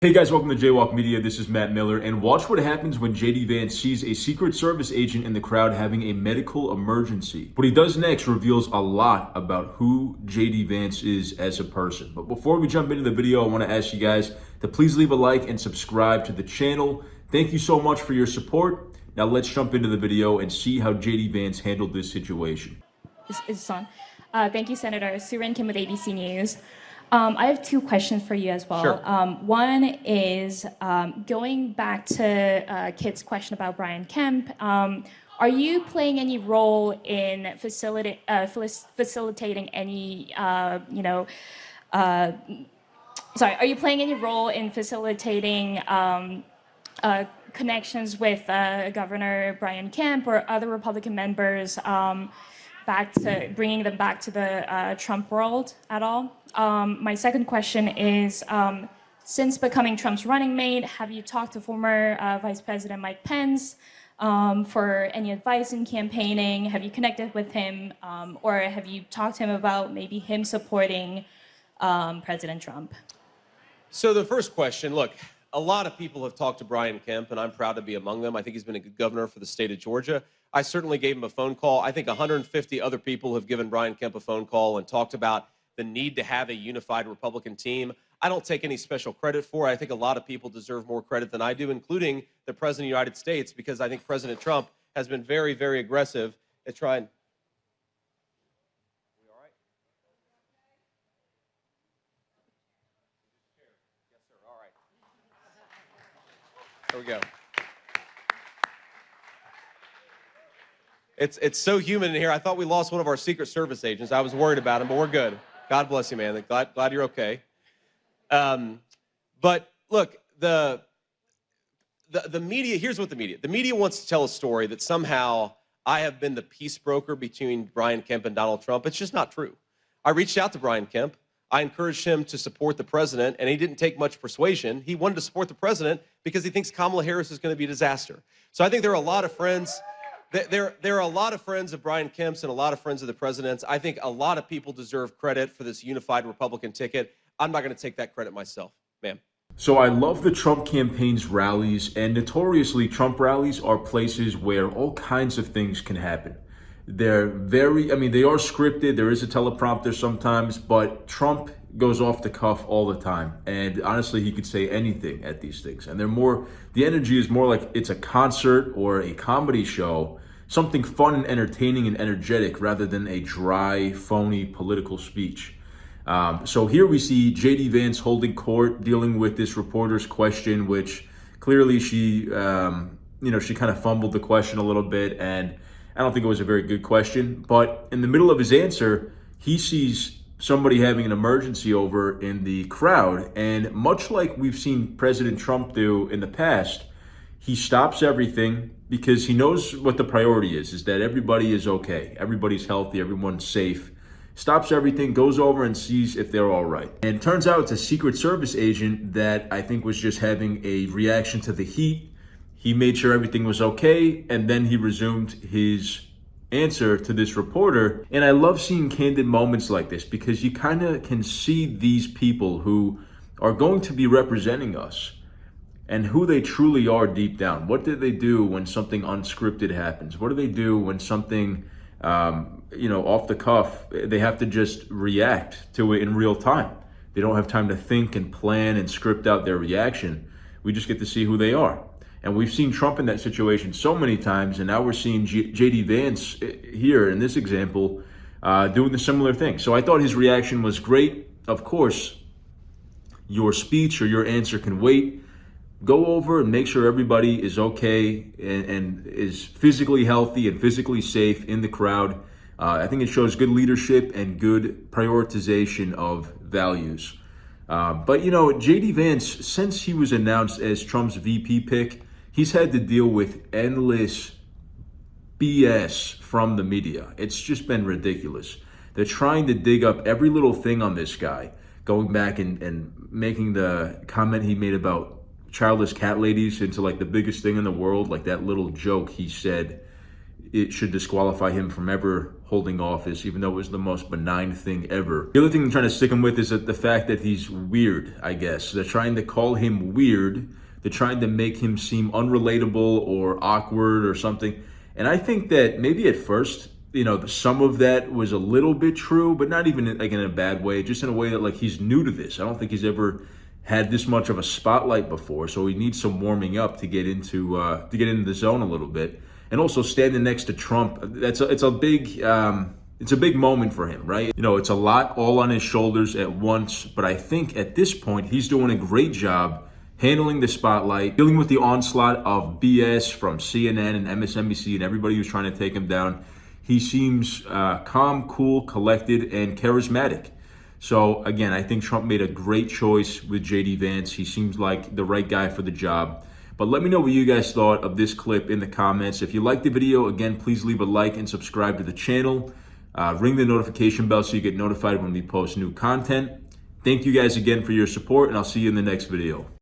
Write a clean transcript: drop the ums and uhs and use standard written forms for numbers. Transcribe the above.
Hey guys, welcome to JayWalk Media. This is Matt Miller, and watch what happens when JD Vance sees a Secret Service agent in the crowd having a medical emergency. What he does next reveals a lot about who JD Vance is as a person. But before we jump into the video, I want to ask you guys to please leave a like and subscribe to the channel. Thank you so much for your support. Now let's jump into the video and see how JD Vance handled this situation. Is on. Thank you, Senator. Surin Kim with ABC News. I have two questions for you as well. Sure. One is going back to Kit's question about Brian Kemp. Are you playing any role in facilitating any, are you playing any role in facilitating connections with Governor Brian Kemp or other Republican members? Bringing them back to the Trump world at all? My second question is, since becoming Trump's running mate, have you talked to former Vice President Mike Pence for any advice in campaigning? Have you connected with him, or have you talked to him about maybe him supporting President Trump? So the first question, look, a lot of people have talked to Brian Kemp, and I'm proud to be among them. I think he's been a good governor for the state of Georgia. I certainly gave him a phone call. I think 150 other people have given Brian Kemp a phone call and talked about the need to have a unified Republican team. I don't take any special credit for it. I think a lot of people deserve more credit than I do, including the President of the United States, because I think President Trump has been very, very aggressive at trying. We all right? Yes, sir. All right. There we go. It's so human in here. I thought we lost one of our Secret Service agents. I was worried about him, but we're good. God bless you, man. Glad you're okay. But look, the media, here's what the media wants to tell a story that somehow I have been the peace broker between Brian Kemp and Donald Trump. It's just not true. I reached out to Brian Kemp. I encouraged him to support the president, and he didn't take much persuasion. He wanted to support the president because he thinks Kamala Harris is going to be a disaster. So I think there are a lot of friends. There are a lot of friends of Brian Kemp's and a lot of friends of the president's. I think a lot of people deserve credit for this unified Republican ticket. I'm not going to take that credit myself, ma'am. So I love the Trump campaign's rallies, and notoriously Trump rallies are places where all kinds of things can happen. They're they are scripted. There is a teleprompter sometimes, but Trump goes off the cuff all the time. And honestly, he could say anything at these things. And the energy is more like it's a concert or a comedy show, something fun and entertaining and energetic rather than a dry, phony political speech. So here we see JD Vance holding court, dealing with this reporter's question, which clearly she kind of fumbled the question a little bit, and I don't think it was a very good question. But in the middle of his answer, he sees somebody having an emergency over in the crowd, and much like we've seen President Trump do in the past, he stops everything because he knows what the priority is that everybody is okay, everybody's healthy, everyone's safe. Stops everything, goes over and sees if they're all right. And turns out it's a Secret Service agent that I think was just having a reaction to the heat. He made sure everything was okay, and then he resumed his answer to this reporter. And I love seeing candid moments like this because you kind of can see these people who are going to be representing us and who they truly are deep down. What do they do when something unscripted happens? What do they do when something off the cuff, they have to just react to it in real time? They don't have time to think and plan and script out their reaction. We just get to see who they are. And we've seen Trump in that situation so many times, and now we're seeing JD Vance here in this example doing the similar thing. So I thought his reaction was great. Of course, your speech or your answer can wait. Go over and make sure everybody is okay and is physically healthy and physically safe in the crowd. I think it shows good leadership and good prioritization of values. But JD Vance, since he was announced as Trump's VP pick, he's had to deal with endless BS from the media. It's just been ridiculous. They're trying to dig up every little thing on this guy, going back and making the comment he made about childless cat ladies into like the biggest thing in the world, like that little joke he said it should disqualify him from ever holding office, even though it was the most benign thing ever. The other thing they're trying to stick him with is that the fact that he's weird, I guess. They're trying to call him weird. They're trying to make him seem unrelatable or awkward or something. And I think that maybe at first, some of that was a little bit true, but not even like in a bad way, just in a way that like he's new to this. I don't think he's ever had this much of a spotlight before, so he needs some warming up to get into the zone a little bit. And also standing next to Trump, it's a big moment for him, right? It's a lot all on his shoulders at once, but I think at this point he's doing a great job handling the spotlight, dealing with the onslaught of BS from CNN and MSNBC and everybody who's trying to take him down. He seems calm, cool, collected, and charismatic. So again, I think Trump made a great choice with JD Vance. He seems like the right guy for the job. But let me know what you guys thought of this clip in the comments. If you liked the video, again, please leave a like and subscribe to the channel. Ring the notification bell so you get notified when we post new content. Thank you guys again for your support, and I'll see you in the next video.